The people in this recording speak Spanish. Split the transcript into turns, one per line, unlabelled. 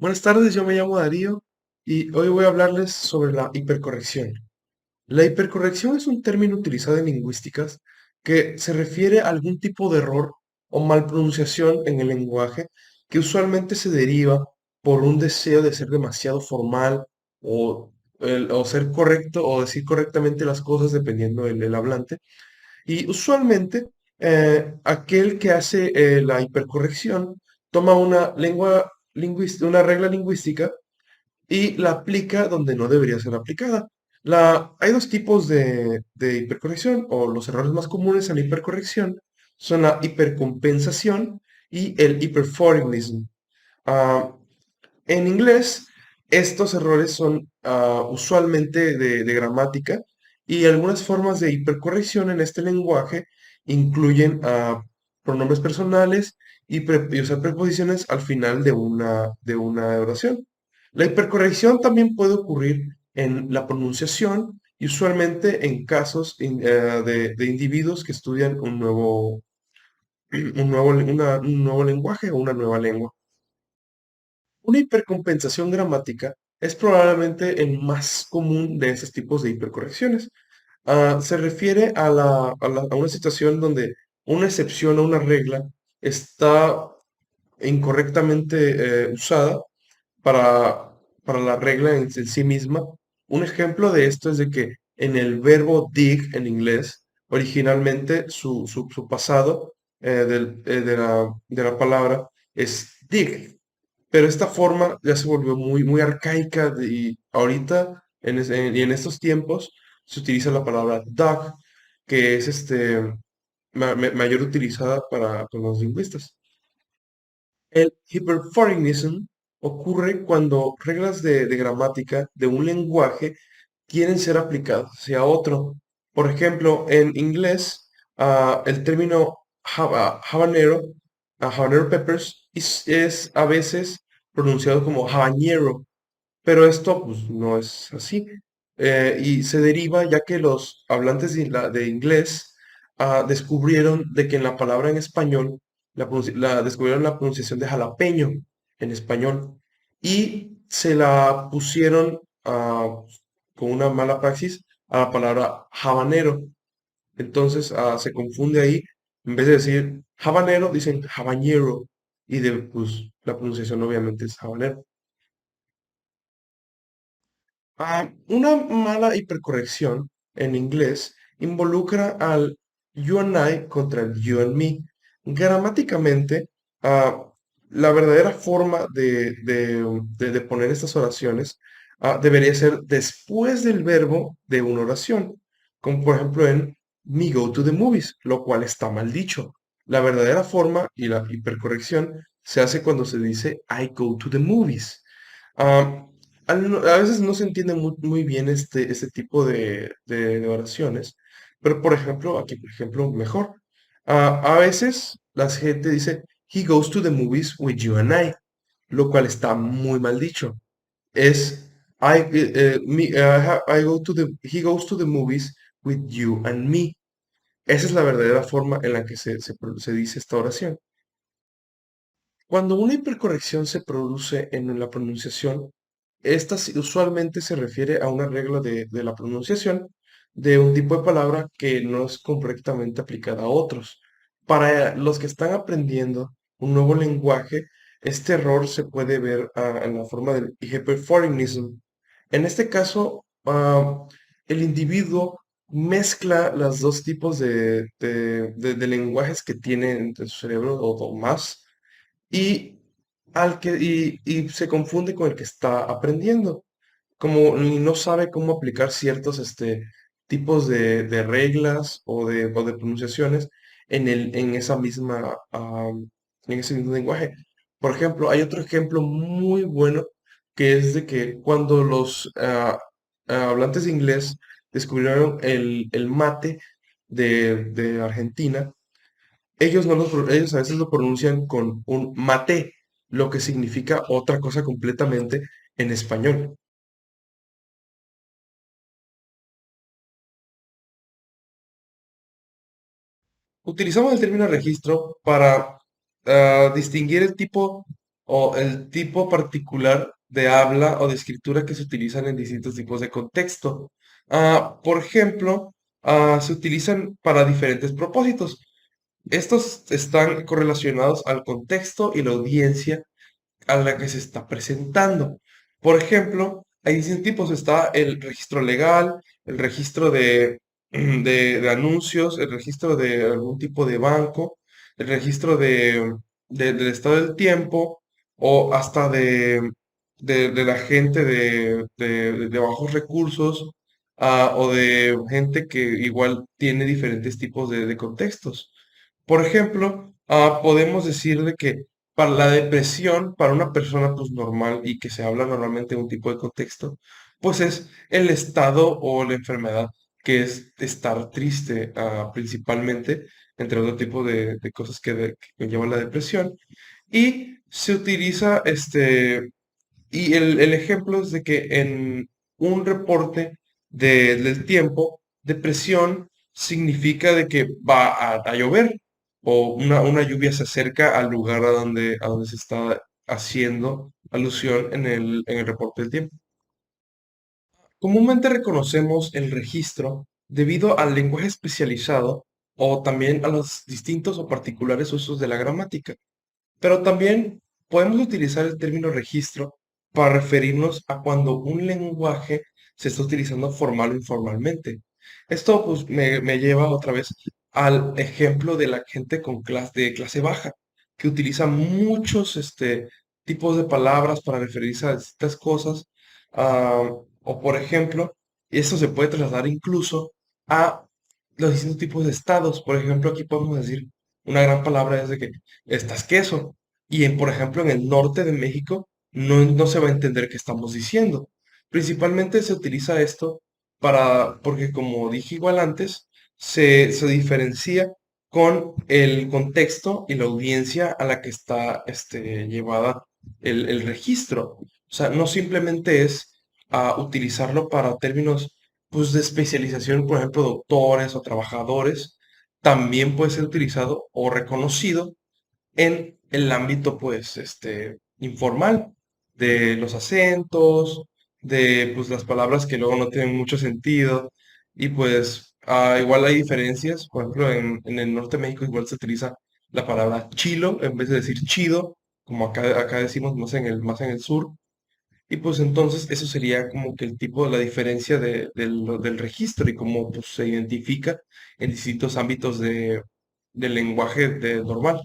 Buenas tardes, yo me llamo Darío y hoy voy a hablarles sobre la hipercorrección. La hipercorrección es un término utilizado en lingüísticas que se refiere a algún tipo de error o malpronunciación en el lenguaje que usualmente se deriva por un deseo de ser demasiado formal o ser correcto o decir correctamente las cosas dependiendo del hablante. Y usualmente aquel que hace la hipercorrección toma una regla lingüística y la aplica donde no debería ser aplicada. Hay dos tipos de hipercorrección, o los errores más comunes en la hipercorrección son la hipercompensación y el hyperforwardism. Ah, en inglés, estos errores son usualmente de gramática y algunas formas de hipercorrección en este lenguaje incluyen pronombres personales y usar preposiciones al final de una oración. La hipercorrección también puede ocurrir en la pronunciación y usualmente en casos de individuos que estudian un nuevo lenguaje o una nueva lengua. Una hipercompensación gramática es probablemente el más común de esos tipos de hipercorrecciones. Se refiere a una situación donde una excepción o una regla está incorrectamente usada para, para la regla en sí misma. Un ejemplo de esto es de que en el verbo dig en inglés, originalmente su pasado de la palabra es dig, pero esta forma ya se volvió muy arcaica y ahorita y en estos tiempos se utiliza la palabra dog, que es mayor utilizada con los lingüistas. El hyperforeignism ocurre cuando reglas de gramática de un lenguaje quieren ser aplicadas hacia otro. Por ejemplo, en inglés, el término habanero peppers, es a veces pronunciado como habanero, pero esto pues, no es así. Y se deriva ya que los hablantes de inglés descubrieron de que en la palabra en español, descubrieron la pronunciación de jalapeño en español y se la pusieron con una mala praxis a la palabra habanero. Entonces se confunde ahí. En vez de decir habanero, dicen habanero. Y pues, la pronunciación obviamente es habanero. Una mala hipercorrección en inglés involucra al you and I contra el you and me. Gramáticamente, ah, la verdadera forma de poner estas oraciones debería ser después del verbo de una oración, como por ejemplo en me go to the movies, lo cual está mal dicho. La verdadera forma y la hipercorrección se hace cuando se dice I go to the movies. Ah, a veces no se entiende muy bien este tipo de oraciones, pero por ejemplo, aquí por ejemplo, mejor. A veces la gente dice, he goes to the movies with you and I, lo cual está muy mal dicho. Es, he goes to the movies with you and me. Esa es la verdadera forma en la que se dice esta oración. Cuando una hipercorrección se produce en la pronunciación, esta usualmente se refiere a una regla de la pronunciación de un tipo de palabra que no es correctamente aplicada a otros. Para los que están aprendiendo un nuevo lenguaje, este error se puede ver en la forma del hyperforeignism. En este caso, el individuo mezcla los dos tipos de lenguajes que tiene en su cerebro o más y, y se confunde con el que está aprendiendo, como y no sabe cómo aplicar ciertos tipos de reglas o de pronunciaciones en ese mismo lenguaje. Por ejemplo, hay otro ejemplo muy bueno que es de que cuando los hablantes de inglés descubrieron el mate de Argentina, ellos a veces lo pronuncian con un mate, lo que significa otra cosa completamente en español. Utilizamos el término registro para distinguir el tipo. o el tipo particular de habla o de escritura que se utilizan en distintos tipos de contexto. Por ejemplo, se utilizan para diferentes propósitos. Estos están correlacionados al contexto y la audiencia a la que se está presentando. Por ejemplo, hay distintos tipos. Está el registro legal, el registro de anuncios, el registro de algún tipo de banco, el registro del estado del tiempo o hasta de la gente de bajos recursos, o de gente que igual tiene diferentes tipos de contextos. Por ejemplo, podemos decir de que para la depresión, para una persona pues normal y que se habla normalmente de un tipo de contexto, pues es el estado o la enfermedad que es estar triste, principalmente, entre otro tipo de cosas que conllevan la depresión. Y se utiliza y el ejemplo es de que en un reporte del tiempo, depresión significa de que va a llover o una lluvia se acerca al lugar a donde se está haciendo alusión en el reporte del tiempo. Comúnmente reconocemos el registro debido al lenguaje especializado o también a los distintos o particulares usos de la gramática. Pero también podemos utilizar el término registro para referirnos a cuando un lenguaje se está utilizando formal o informalmente. Esto pues me lleva otra vez al ejemplo de la gente de clase baja, que utiliza muchos tipos de palabras para referirse a distintas cosas. O por ejemplo, esto se puede trasladar incluso a los distintos tipos de estados. Por ejemplo, aquí podemos decir una gran palabra es de que estás queso. Y por ejemplo, en el norte de México no se va a entender qué estamos diciendo. Principalmente se utiliza esto porque como dije igual antes, se diferencia con el contexto y la audiencia a la que está llevada el registro. O sea, no simplemente es utilizarlo para términos pues, de especialización, por ejemplo, doctores o trabajadores, también puede ser utilizado o reconocido en el ámbito, pues, informal, de los acentos, de, pues, las palabras que luego no tienen mucho sentido, y pues, igual hay diferencias, por ejemplo, en el norte de México igual se utiliza la palabra chilo en vez de decir chido, como acá decimos más en el sur, y pues entonces eso sería como que el tipo, la diferencia del registro y cómo pues, se identifica en distintos ámbitos del lenguaje normal.